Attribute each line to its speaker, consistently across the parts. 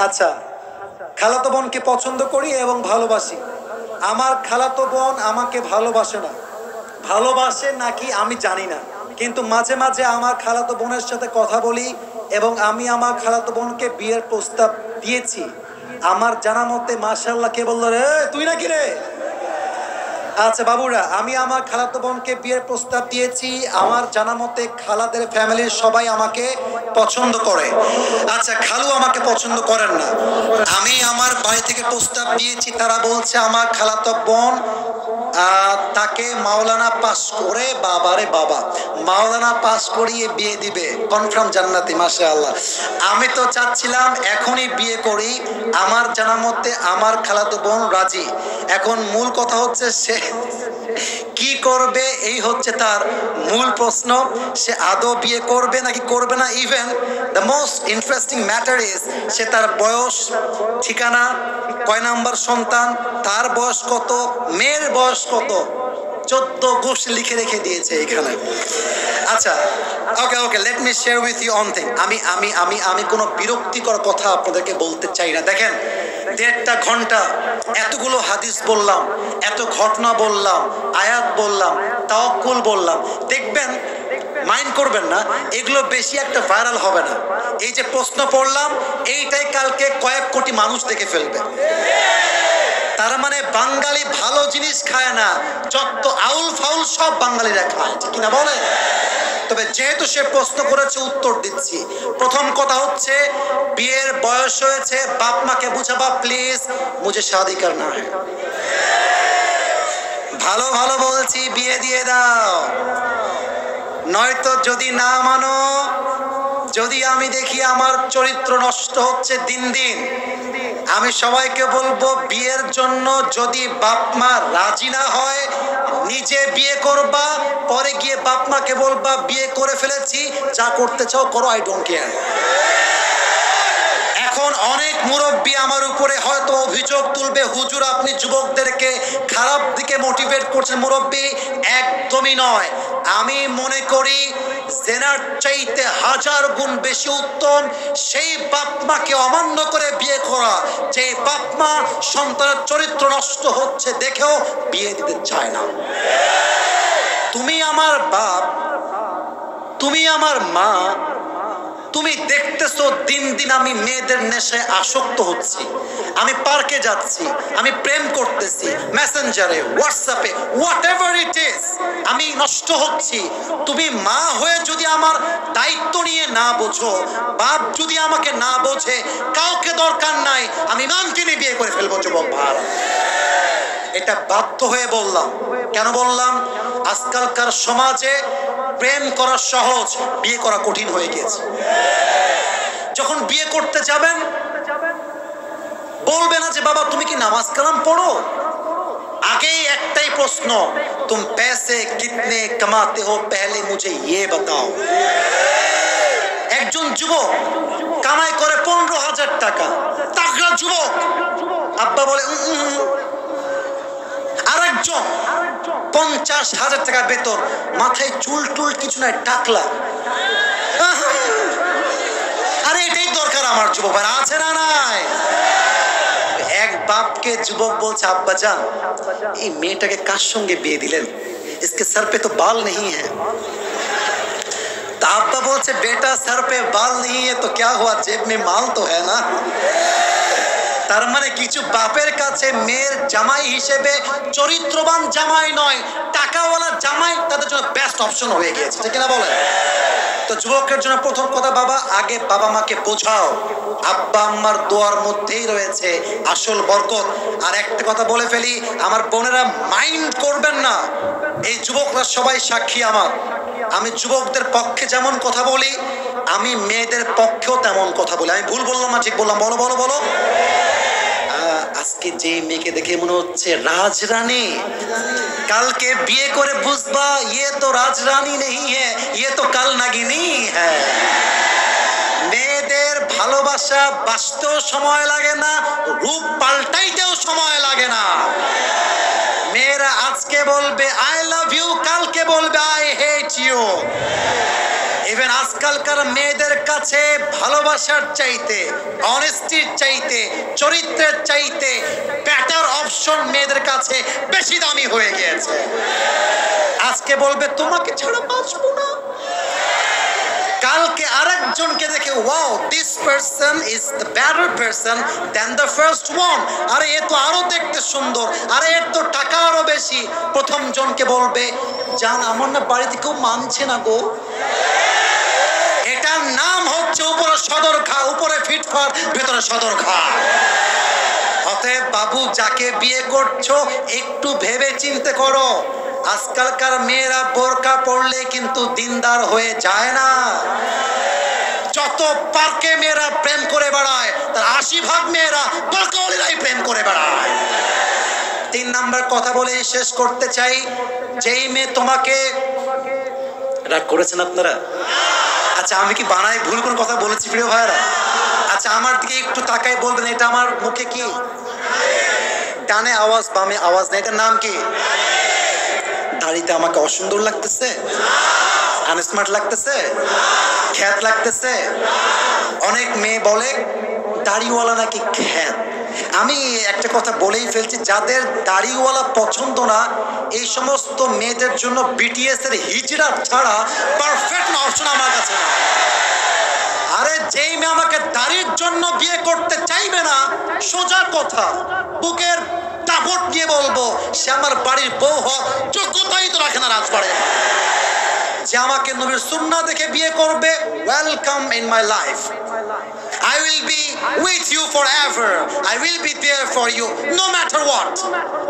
Speaker 1: আচ্ছা, খালাতো বোনকে পছন্দ করি এবং ভালোবাসি। আমার খালাতো বোন আমাকে ভালোবাসে না, ভালোবাসে নাকি আমি জানি না, কিন্তু মাঝে মাঝে আমার খালাতো বোনের সাথে কথা বলি এবং আমি আমার খালাতো বোনকে বিয়ের প্রস্তাব দিয়েছি। আমার জানা মতে মাশাআল্লাহ, কে বললো রে? তুই নাকি রে? আচ্ছা বাবুরা, আমি আমার খালাতো বোনকে বিয়ের প্রস্তাব দিয়েছি। আমার জানা মতে খালাদের ফ্যামিলির সবাই আমাকে পছন্দ করে। আচ্ছা, খালু আমাকে পছন্দ করেন না। আমি আমার বাড়ি থেকে প্রস্তাব দিয়েছি, তারা বলছে আমার খালাতো বোন তাকে মাওলানা পাস করে, বাবারে বাবা, মাওলানা পাস করিয়ে বিয়ে দিবে, কনফার্ম জান্নাতি, মাশাআল্লাহ। আমি তো চাচ্ছিলাম এখনই বিয়ে করি। আমার জানা মতে আমার খালাতো বোন রাজি। এখন মূল কথা হচ্ছে সে কি করবে, এই হচ্ছে তার মূল প্রশ্ন। সে আদৌ বিয়ে করবে নাকি করবে না। Even the most interesting matter is সে তার বয়স, ঠিকানা, কয় নাম্বার সন্তান, তার বয়স কত, মেয়ের বয়স কত, 14 গোষ্ঠী লিখে রেখে দিয়েছে এখানে। আচ্ছা, okay okay, let me share with you one thing. আমি আমি আমি আমি কোনো বিরক্তিকর কথা আপনাদেরকে বলতে চাই না। দেখেন, 1.5 ঘন্টা এতগুলো হাদিস বললাম, এত ঘটনা বললাম, আয়াত বললাম, তাওয়াক্কুল বললাম। দেখবেন, মাইন্ড করবেন না, এগুলো বেশি একটা ভাইরাল হবে না। এই যে প্রশ্ন পড়লাম, এইটাই কালকে কয়েক কোটি মানুষ দেখে ফেলবে। তার মানে বাঙালি ভালো জিনিস খায় না, যত আউল ফাউল সব বাঙালিরা খায়, ঠিক না বলে? তবে যেহেতু সে প্রশ্ন করেছে, উত্তর দিচ্ছি। প্রথম কথা হচ্ছে, বিয়ের বয়স হয়েছে, বাপ মাকে বুঝাবা প্লিজ, মুঝে শাদি করনা है। ভালো ভালো বলছি, বিয়ে দিয়ে দাও। নয়তো যদি না মানো, যদি আমি দেখি আমার চরিত্র নষ্ট হচ্ছে দিন দিন, আমি সবাইকে বলবো বিয়ের জন্য যদি বাপ মা রাজি না হয়, নিজে বিয়ে করবা, পরে গিয়ে বাপ মাকে বলবা বিয়ে করে ফেলেছি, যা করতে চাও করো, আই ডোন্ট কেয়ার। এখন অনেক মুরব্বী আমার উপরে হয়তো অভিযোগ তুলবে, হুজুর আপনি যুবকদেরকে খারাপ দিকে মোটিভেট করছেন। মুরব্বী, একদমই নয়। আমি মনে করি জেনার চাইতে 1000 গুণ বেশি উত্তম সেই বাপ মাকে অমান্য করে বিয়ে করা, যে বাপ মা সন্তানের চরিত্র নষ্ট হচ্ছে দেখেও বিয়ে দিতে চায় না। তুমি আমার বাপ, তুমি আমার মা, তুমি দেখতেছো দিন দিন আমি মেয়েদের নেশায় আসক্ত হচ্ছি, আমি পার্কে যাচ্ছি, আমি প্রেম করতেছি, মেসেঞ্জারে, হোয়াটসঅ্যাপে, হোয়াট এভার ইট ইজ, আমি নষ্ট হচ্ছি। তুমি মা হয়ে যদি আমার দায়িত্ব নিয়ে না বোঝো, বাপ যদি আমাকে না বোঝে, কাউকে দরকার নাই, আমি ইমানকে নিয়ে বিয়ে করে ফেলবো যুবক ভাই। এটা বাধ্য হয়ে বললাম। কেন বললাম? আজকালকার সমাজে প্রেম করা সহজ, বিয়ে করা কঠিন হয়ে গেছে। যখন বিয়ে করতে যাবেন, বলবে না যে বাবা তুমি কি নামাজ কালাম পড়ো, আগেই একটাই প্রশ্ন, তুম पैसे कितने कमाते हो पहले मुझे ये बताओ। একজন যুবক কামাই করে 15,000 টাকা, তাগড়া যুবক, আব্বা বলে আরেকজন 50,000 টাকা বেতন, মাথায় চুল টুল কিছু নাই, টাকলা। আরে এটাই দরকার আমার যুবক ভাই, আছে না নাই? এক বাপকে যুবক বলছে, আব্বা জান এই মেয়েটাকে কার সঙ্গে বিয়ে দিলেন, इसके सर पे तो बाल नहीं है। तो আব্বা বলছে बेटा सर पे बाल नहीं है तो क्या हुआ, जेब में माल तो है ना। তার মানে কিছু বাপের কাছে মেয়ের জামাই হিসেবে চরিত্রবান জামাই নয়, টাকাওয়ালা জামাই তাদের জন্য বেস্ট অপশন হয়ে গিয়েছে, ঠিক না বলে? তো যুবকের জন্য প্রথম কথা, বাবা আগে বাবা মাকে বোঝাও, আব্বা আম্মার দোয়ার মধ্যেই রয়েছে আসল বরকত। আর একটা কথা বলে ফেলি, আমার বোনেরা মাইন্ড করবেন না, এই যুবকরা সবাই সাক্ষী আমার। আমি যুবকদের পক্ষে যেমন কথা বলি, আমি মেয়েদের পক্ষেও তেমন কথা বলি। আমি ভুল বললাম না ঠিক বললাম? বলো বলো বলো। আজকে যে মেয়েকে দেখে মনে হচ্ছে রাজরানী, কালকে বিয়ে করে বুঝবা ये तो রাজরানী नहीं है, ये तो কাল নাগিনী है। মেয়েদের ভালোবাসা বাঁচতেও সময় লাগে না, রূপ পাল্টাইতেও সময় লাগে না। মেয়েরা আজকে বলবে আই লাভ ইউ, কালকে বলবে আই হেট ইউ। ইভেন আজকালকার মেয়েদের কাছে ভালোবাসার চাইতে, অনেস্টির চাইতে, চরিত্রের চাইতে বেটার অপশন মেয়েদের কাছে বেশি দামি হয়ে গিয়েছে। আজকে বলবে তোমাকে ছাড়া বাঁচবো না, কালকে আরেকজনকে দেখে wow this person is the better person than the first one, আরে এ তো আরো দেখতে সুন্দর, আরে এর তো টাকা আরো বেশি। প্রথম জনকে বলবে জান আমার না বাড়িতে কেউ মানছে না গো। এটার নাম হচ্ছে উপরে সদর ঘা, উপরে ফিটফাট ভেতরে সদর ঘা। অতএব বাবু যাকে বিয়ে করছো একটু ভেবে চিন্তে করো। আজকালকার মেয়েরা বোরকা পরলে কিন্তু দিনদার হয়ে যায় না। যত পার্কে মেয়েরা প্রেম করে বেড়ায় তার 80% মেয়েরা বোরকাওয়ালিরাই প্রেম করে বেড়ায়। 3 নাম্বার কথা বলে শেষ করতে চাই, যেই মেয়ে তোমাকে, রাগ করেছেন আপনারা? আচ্ছা আমি কি বানাই ভুল কোন কথা বলেছি প্রিয় ভাইরা? আচ্ছা আমার দিকে একটু তাকাই বলবেন এটা আমার মুখে কি? ডানে আওয়াজ বামে আওয়াজ নেই, এটার নাম কি? দাড়িতে আমাকে অসুন্দর লাগতেছে, আনস্মার্ট লাগতেছে, খ্যাত লাগতেছে। অনেক মেয়ে বলে দাড়িওয়ালা নাকি খ্যাত। আমি একটা কথা বলেই ফেলছি, যাদের দাড়িওয়ালা পছন্দ না এই সমস্ত মেয়েদের জন্য বিটিএস এর হিজড়া ছাড়া পারফেক্ট অপশন আমার কাছে না। আরে যেই মেয়ে আমাকে দাড়ির জন্য বিয়ে করতে চাইবে না, সোজা কথা বুকের দাপট নিয়ে বলবো সে আমার বাড়ির বউ হোক, যোগ্যতাই তো রাখে না রাজবাড়ে। যে আমাকে নবীর সুন্নাহ দেখে বিয়ে করবে, welcome in my life, I will be with you forever, I will be there for you no matter what.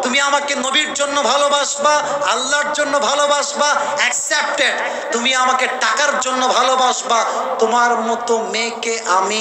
Speaker 1: তুমি আমাকে নবীর জন্য ভালোবাসবা, আল্লাহর জন্য ভালোবাসবা, accepted। তুমি আমাকে টাকার জন্য ভালোবাসবা, তোমার মতো মেয়েকে আমি